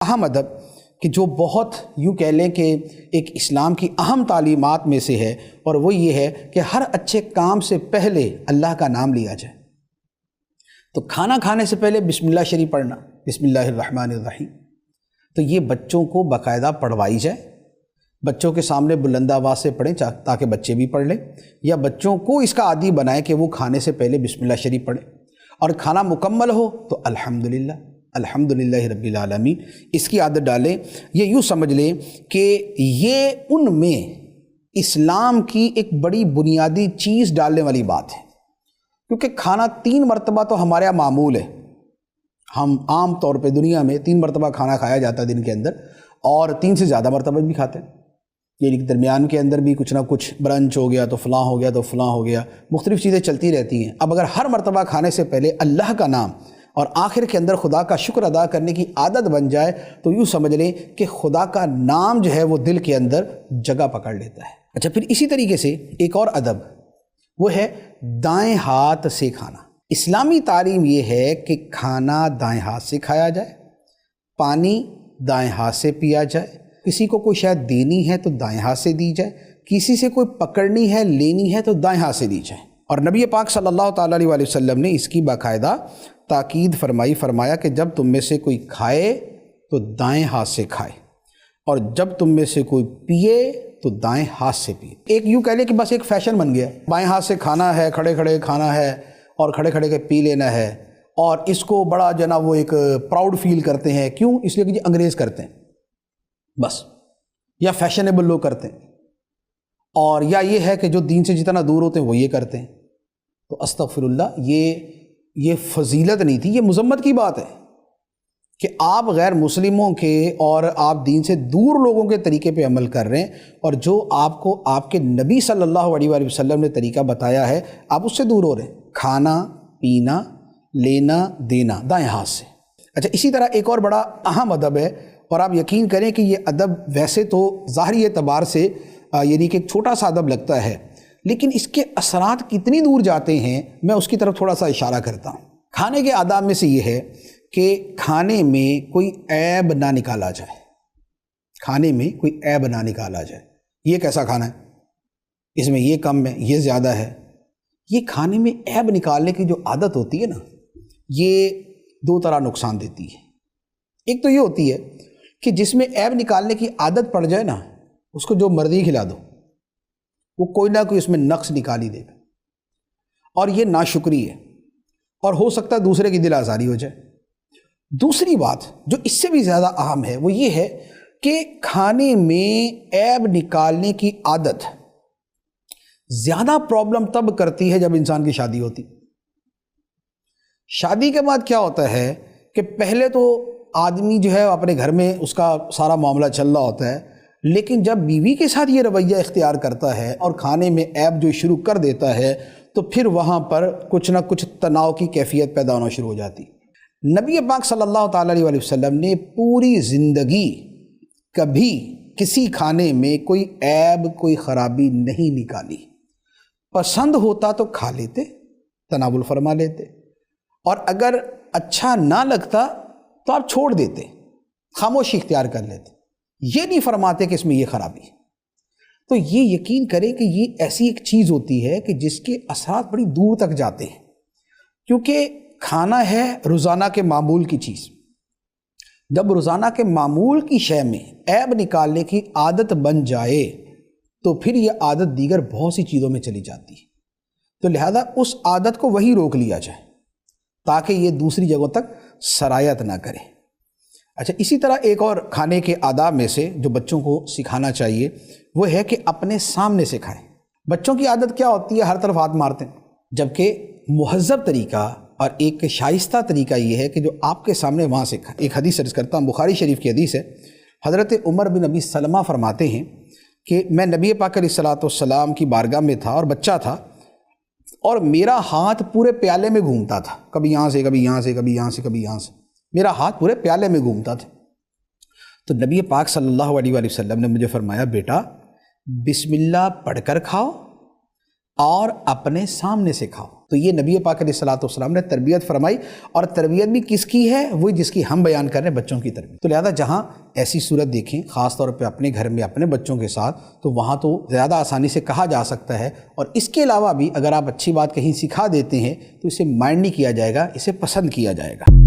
اہم ادب کہ جو بہت یوں کہہ لیں کہ ایک اسلام کی اہم تعلیمات میں سے ہے، اور وہ یہ ہے کہ ہر اچھے کام سے پہلے اللہ کا نام لیا جائے۔ تو کھانا کھانے سے پہلے بسم اللہ شریف پڑھنا، بسم اللہ الرحمن الرحیم، تو یہ بچوں کو باقاعدہ پڑھوائی جائے۔ بچوں کے سامنے بلند آواز سے پڑھیں تاکہ بچے بھی پڑھ لیں، یا بچوں کو اس کا عادی بنائیں کہ وہ کھانے سے پہلے بسم اللہ شریف پڑھیں، اور کھانا مکمل ہو تو الحمدللہ الحمدللہ رب العالمین اس کی عادت ڈالیں۔ یہ یوں سمجھ لیں کہ یہ ان میں اسلام کی ایک بڑی بنیادی چیز ڈالنے والی بات ہے، کیونکہ کھانا 3 مرتبہ تو ہمارے یہاں معمول ہے۔ ہم عام طور پہ دنیا میں 3 مرتبہ کھانا کھایا جاتا ہے دن کے اندر، اور 3 سے زیادہ مرتبہ بھی کھاتے ہیں، یعنی کہ درمیان کے اندر بھی کچھ نہ کچھ برنچ ہو گیا تو فلاں ہو گیا تو فلاں ہو گیا، مختلف چیزیں چلتی رہتی ہیں۔ اب اگر ہر مرتبہ کھانے سے پہلے اللہ کا نام اور آخر کے اندر خدا کا شکر ادا کرنے کی عادت بن جائے تو یوں سمجھ لیں کہ خدا کا نام جو ہے وہ دل کے اندر جگہ پکڑ لیتا ہے۔ اچھا، پھر اسی طریقے سے ایک اور ادب وہ ہے دائیں ہاتھ سے کھانا۔ اسلامی تعلیم یہ ہے کہ کھانا دائیں ہاتھ سے کھایا جائے، پانی دائیں ہاتھ سے پیا جائے، کسی کو کوئی شاید دینی ہے تو دائیں ہاتھ سے دی جائے، کسی سے کوئی پکڑنی ہے لینی ہے تو دائیں ہاتھ سے دی جائے۔ اور نبی پاک صلی اللہ تعالیٰ علیہ وسلم نے اس کی باقاعدہ تاکید فرمایا کہ جب تم میں سے کوئی کھائے تو دائیں ہاتھ سے کھائے، اور جب تم میں سے کوئی پیے تو دائیں ہاتھ سے پیے۔ ایک یوں کہہ لیں کہ بس ایک فیشن بن گیا، بائیں ہاتھ سے کھانا ہے، کھڑے کھڑے کھانا ہے اور کھڑے کھڑے کے پی لینا ہے، اور اس کو بڑا جناب وہ ایک پراؤڈ فیل کرتے ہیں۔ کیوں؟ اس لیے کہ جی انگریز کرتے ہیں بس، یا فیشنیبل لوگ کرتے ہیں، اور یا یہ ہے کہ جو دین سے جتنا دور ہوتے ہیں وہ یہ کرتے ہیں۔ تو استغفر اللہ، یہ فضیلت نہیں تھی، یہ مذمت کی بات ہے کہ آپ غیر مسلموں کے اور آپ دین سے دور لوگوں کے طریقے پہ عمل کر رہے ہیں، اور جو آپ کو آپ کے نبی صلی اللہ علیہ وآلہ وسلم نے طریقہ بتایا ہے آپ اس سے دور ہو رہے ہیں۔ کھانا پینا لینا دینا دائیں ہاتھ سے۔ اچھا، اسی طرح ایک اور بڑا اہم ادب ہے، اور آپ یقین کریں کہ یہ ادب ویسے تو ظاہری اعتبار سے یعنی کہ ایک چھوٹا سا ادب لگتا ہے، لیکن اس کے اثرات کتنی دور جاتے ہیں، میں اس کی طرف تھوڑا سا اشارہ کرتا ہوں۔ کھانے کے آداب میں سے یہ ہے کہ کھانے میں کوئی عیب نہ نکالا جائے، کھانے میں کوئی عیب نہ نکالا جائے۔ یہ کیسا کھانا ہے، اس میں یہ کم ہے، یہ زیادہ ہے، یہ کھانے میں عیب نکالنے کی جو عادت ہوتی ہے نا، یہ 2 طرح نقصان دیتی ہے۔ ایک تو یہ ہوتی ہے کہ جس میں عیب نکالنے کی عادت پڑ جائے نا، اس کو جو مرضی کھلا دو، وہ کوئی نہ کوئی اس میں نقص نکال ہی دے گا، اور یہ ناشکری ہے، اور ہو سکتا ہے دوسرے کی دل آزاری ہو جائے۔ دوسری بات جو اس سے بھی زیادہ اہم ہے وہ یہ ہے کہ کھانے میں عیب نکالنے کی عادت زیادہ پرابلم تب کرتی ہے جب انسان کی شادی ہوتی۔ شادی کے بعد کیا ہوتا ہے کہ پہلے تو آدمی جو ہے اپنے گھر میں اس کا سارا معاملہ چل رہا ہوتا ہے، لیکن جب بیوی کے ساتھ یہ رویہ اختیار کرتا ہے اور کھانے میں عیب جو شروع کر دیتا ہے تو پھر وہاں پر کچھ نہ کچھ تناؤ کی کیفیت پیدا ہونا شروع ہو جاتی۔ نبی پاک صلی اللہ تعالیٰ علیہ وسلم نے پوری زندگی کبھی کسی کھانے میں کوئی عیب کوئی خرابی نہیں نکالی۔ پسند ہوتا تو کھا لیتے، تناول فرما لیتے، اور اگر اچھا نہ لگتا تو آپ چھوڑ دیتے، خاموشی اختیار کر لیتے، یہ نہیں فرماتے کہ اس میں یہ خرابی ہے۔ تو یہ یقین کریں کہ یہ ایسی ایک چیز ہوتی ہے کہ جس کے اثرات بڑی دور تک جاتے ہیں، کیونکہ کھانا ہے روزانہ کے معمول کی چیز۔ جب روزانہ کے معمول کی شے میں عیب نکالنے کی عادت بن جائے تو پھر یہ عادت دیگر بہت سی چیزوں میں چلی جاتی ہے، تو لہذا اس عادت کو وہی روک لیا جائے تاکہ یہ دوسری جگہوں تک سرایت نہ کرے۔ اچھا، اسی طرح ایک اور کھانے کے آداب میں سے جو بچوں کو سکھانا چاہیے وہ ہے کہ اپنے سامنے سے کھائیں۔ بچوں کی عادت کیا ہوتی ہے، ہر طرف ہاتھ مارتے ہیں، جبکہ مہذب طریقہ اور ایک شائستہ طریقہ یہ ہے کہ جو آپ کے سامنے وہاں سے کھائیں۔ ایک حدیث عرض کرتا ہوں، بخاری شریف کی حدیث ہے۔ حضرت عمر بن ابی سلمہ فرماتے ہیں کہ میں نبی پاک علیہ الصلوۃ والسلام کی بارگاہ میں تھا اور بچہ تھا، اور میرا ہاتھ پورے پیالے میں گھومتا تھا، کبھی یہاں سے کبھی یہاں سے کبھی یہاں سے کبھی یہاں سے، میرا ہاتھ پورے پیالے میں گھومتا تھا۔ تو نبی پاک صلی اللہ علیہ وآلہ وسلم نے مجھے فرمایا، بیٹا بسم اللہ پڑھ کر کھاؤ اور اپنے سامنے سے کھاؤ۔ تو یہ نبی پاک علیہ الصلوۃ والسلام نے تربیت فرمائی، اور تربیت بھی کس کی ہے؟ وہی جس کی ہم بیان کر رہے ہیں، بچوں کی تربیت۔ تو لہذا جہاں ایسی صورت دیکھیں خاص طور پہ اپنے گھر میں اپنے بچوں کے ساتھ، تو وہاں تو زیادہ آسانی سے کہا جا سکتا ہے، اور اس کے علاوہ بھی اگر آپ اچھی بات کہیں سکھا دیتے ہیں تو اسے مائنڈ نہیں کیا جائے گا، اسے پسند کیا جائے گا۔